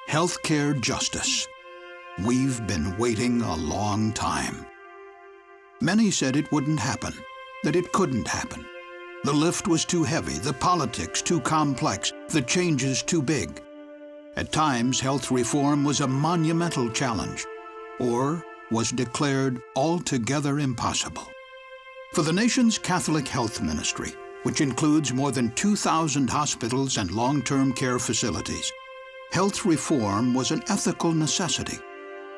Healthcare justice. We've been waiting a long time. Many said it wouldn't happen, that it couldn't happen. The lift was too heavy, the politics too complex, the changes too big. At times, health reform was a monumental challenge, or was declared altogether impossible. For the nation's Catholic health ministry, which includes more than 2,000 hospitals and long-term care facilities, health reform was an ethical necessity,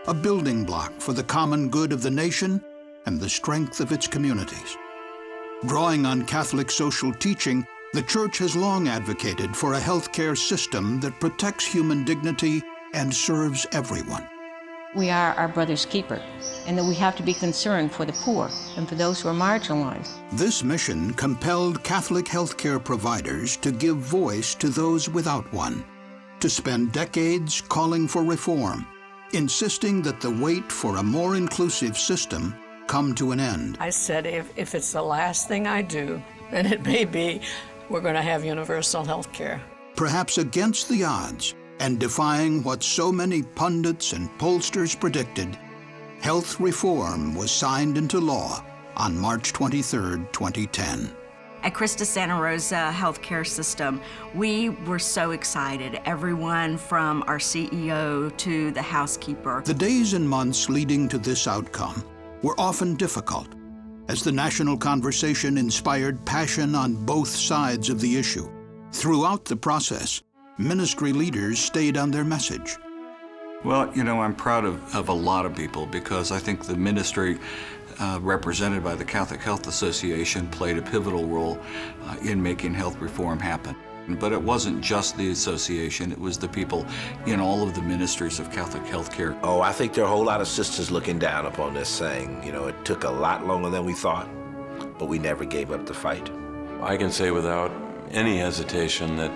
a building block for the common good of the nation and the strength of its communities. Drawing on Catholic social teaching, the Church has long advocated for a healthcare system that protects human dignity and serves everyone. We are our brother's keeper, and that we have to be concerned for the poor and for those who are marginalized. This mission compelled Catholic healthcare providers to give voice to those without one, to spend decades calling for reform, insisting that the wait for a more inclusive system come to an end. I said, if it's the last thing I do, then it may be we're going to have universal health care. Perhaps against the odds, and defying what so many pundits and pollsters predicted, health reform was signed into law on March 23, 2010. At Christus Santa Rosa Healthcare System, we were so excited, everyone from our CEO to the housekeeper. The days and months leading to this outcome were often difficult, as the national conversation inspired passion on both sides of the issue. Throughout the process, ministry leaders stayed on their message. Well, you know, I'm proud of a lot of people because I think the ministry represented by the Catholic Health Association played a pivotal role in making health reform happen. But it wasn't just the association, it was the people in all of the ministries of Catholic healthcare. Oh, I think there are a whole lot of sisters looking down upon this, saying, you know, it took a lot longer than we thought, but we never gave up the fight. I can say without any hesitation that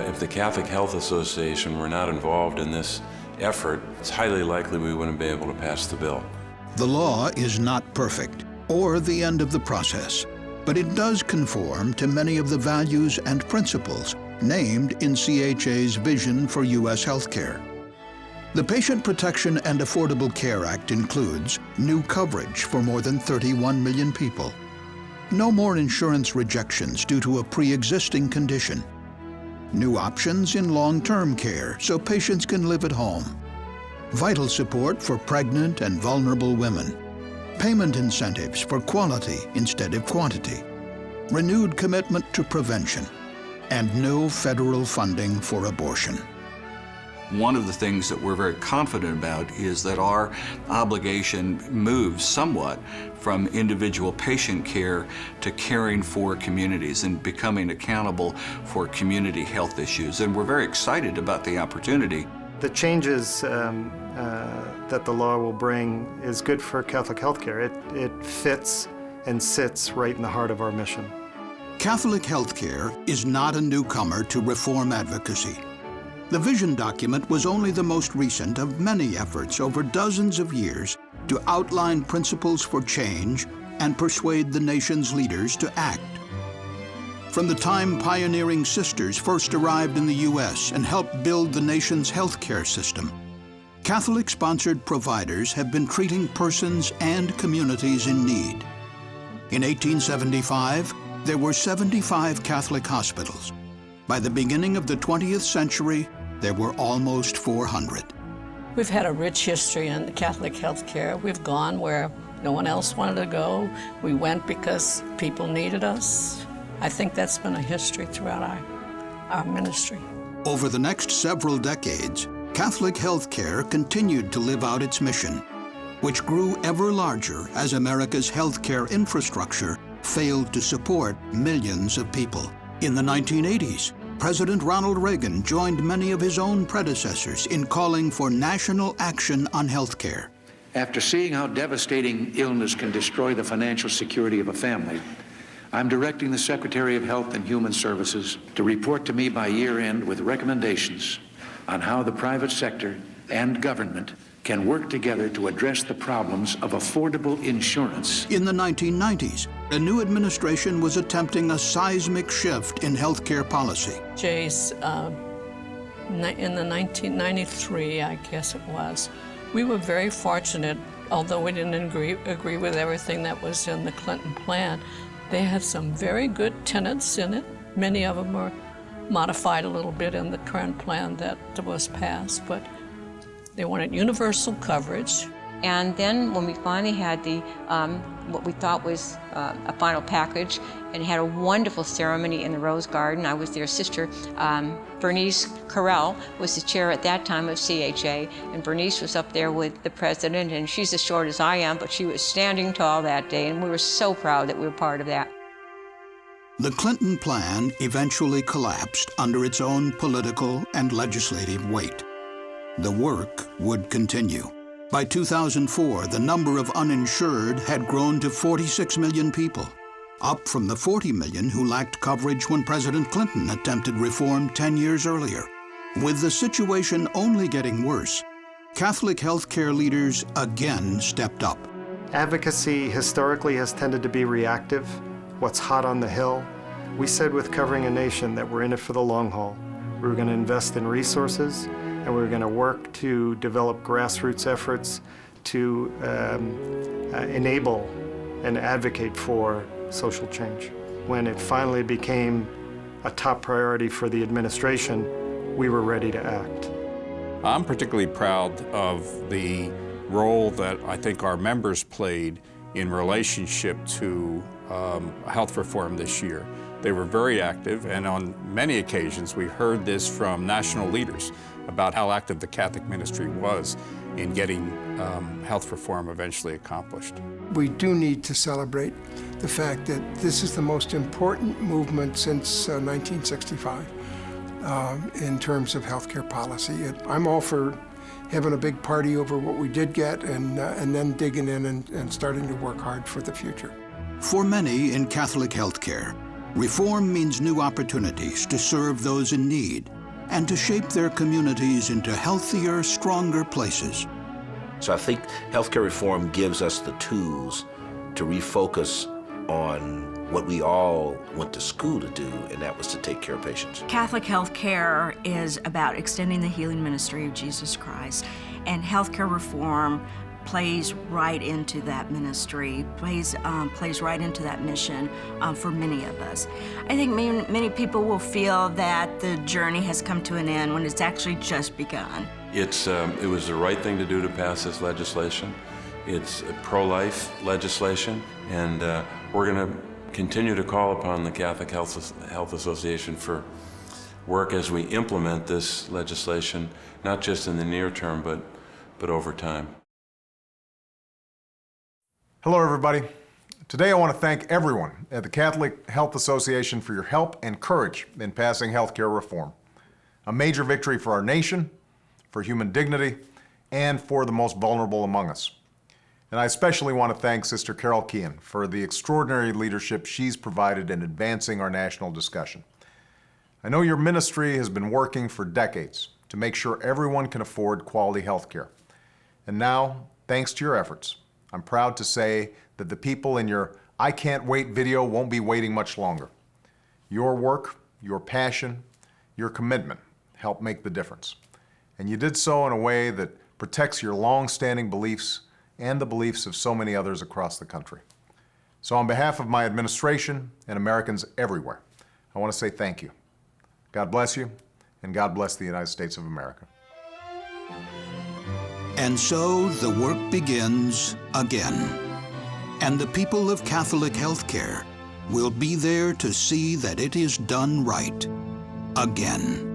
if the Catholic Health Association were not involved in this effort, it's highly likely we wouldn't be able to pass the bill. The law is not perfect, or the end of the process, but it does conform to many of the values and principles named in CHA's vision for U.S. healthcare. The Patient Protection and Affordable Care Act includes new coverage for more than 31 million people, no more insurance rejections due to a pre-existing condition, new options in long-term care so patients can live at home, vital support for pregnant and vulnerable women, payment incentives for quality instead of quantity, renewed commitment to prevention, and no federal funding for abortion. One of the things that we're very confident about is that our obligation moves somewhat from individual patient care to caring for communities and becoming accountable for community health issues. And we're very excited about the opportunity. The changes that the law will bring is good for Catholic healthcare. It fits and sits right in the heart of our mission. Catholic healthcare is not a newcomer to reform advocacy. The vision document was only the most recent of many efforts over dozens of years to outline principles for change and persuade the nation's leaders to act. From the time pioneering sisters first arrived in the U.S. and helped build the nation's healthcare system, Catholic-sponsored providers have been treating persons and communities in need. In 1875, there were 75 Catholic hospitals. By the beginning of the 20th century, there were almost 400. We've had a rich history in Catholic healthcare. We've gone where no one else wanted to go. We went because people needed us. I think that's been a history throughout our ministry. Over the next several decades, Catholic healthcare continued to live out its mission, which grew ever larger as America's healthcare infrastructure failed to support millions of people. In the 1980s, President Ronald Reagan joined many of his own predecessors in calling for national action on healthcare. After seeing how devastating illness can destroy the financial security of a family, I'm directing the Secretary of Health and Human Services to report to me by year-end with recommendations on how the private sector and government can work together to address the problems of affordable insurance. In the 1990s, a new administration was attempting a seismic shift in healthcare policy. Jay's in the 1993, I guess it was. We were very fortunate, although we didn't agree with everything that was in the Clinton plan. They had some very good tenets in it. Many of them were modified a little bit in the current plan that was passed, but they wanted universal coverage. And then when we finally had the what we thought was a final package, and had a wonderful ceremony in the Rose Garden. I was there. Sister Bernice Carell was the chair at that time of CHA, and Bernice was up there with the president, and she's as short as I am, but she was standing tall that day, and we were so proud that we were part of that. The Clinton plan eventually collapsed under its own political and legislative weight. The work would continue. By 2004, the number of uninsured had grown to 46 million people, up from the 40 million who lacked coverage when President Clinton attempted reform 10 years earlier. With the situation only getting worse, Catholic healthcare leaders again stepped up. Advocacy historically has tended to be reactive, what's hot on the hill. We said with Covering a Nation that we're in it for the long haul. We were going to invest in resources, and we were going to work to develop grassroots efforts to enable and advocate for social change. When it finally became a top priority for the administration, we were ready to act. I'm particularly proud of the role that I think our members played in relationship to health reform this year. They were very active, and on many occasions we heard this from national leaders about how active the Catholic ministry was in getting health reform eventually accomplished. We do need to celebrate the fact that this is the most important movement since 1965 in terms of healthcare policy. I'm all for having a big party over what we did get and then digging in and starting to work hard for the future. For many in Catholic healthcare, reform means new opportunities to serve those in need and to shape their communities into healthier, stronger places. So I think healthcare reform gives us the tools to refocus on what we all went to school to do, and that was to take care of patients. Catholic healthcare is about extending the healing ministry of Jesus Christ, and healthcare reform plays right into that ministry, plays right into that mission for many of us. I think many people will feel that the journey has come to an end when it's actually just begun. It was the right thing to do to pass this legislation. It's pro-life legislation, and we're going to continue to call upon the Catholic Health Association for work as we implement this legislation, not just in the near term, but over time. Hello, everybody. Today I want to thank everyone at the Catholic Health Association for your help and courage in passing healthcare reform. A major victory for our nation, for human dignity, and for the most vulnerable among us. And I especially want to thank Sister Carol Keehan for the extraordinary leadership she's provided in advancing our national discussion. I know your ministry has been working for decades to make sure everyone can afford quality health care. And now, thanks to your efforts, I'm proud to say that the people in your I Can't Wait video won't be waiting much longer. Your work, your passion, your commitment helped make the difference. And you did so in a way that protects your long-standing beliefs and the beliefs of so many others across the country. So on behalf of my administration and Americans everywhere, I want to say thank you. God bless you, and God bless the United States of America. And so the work begins again. And the people of Catholic healthcare will be there to see that it is done right again.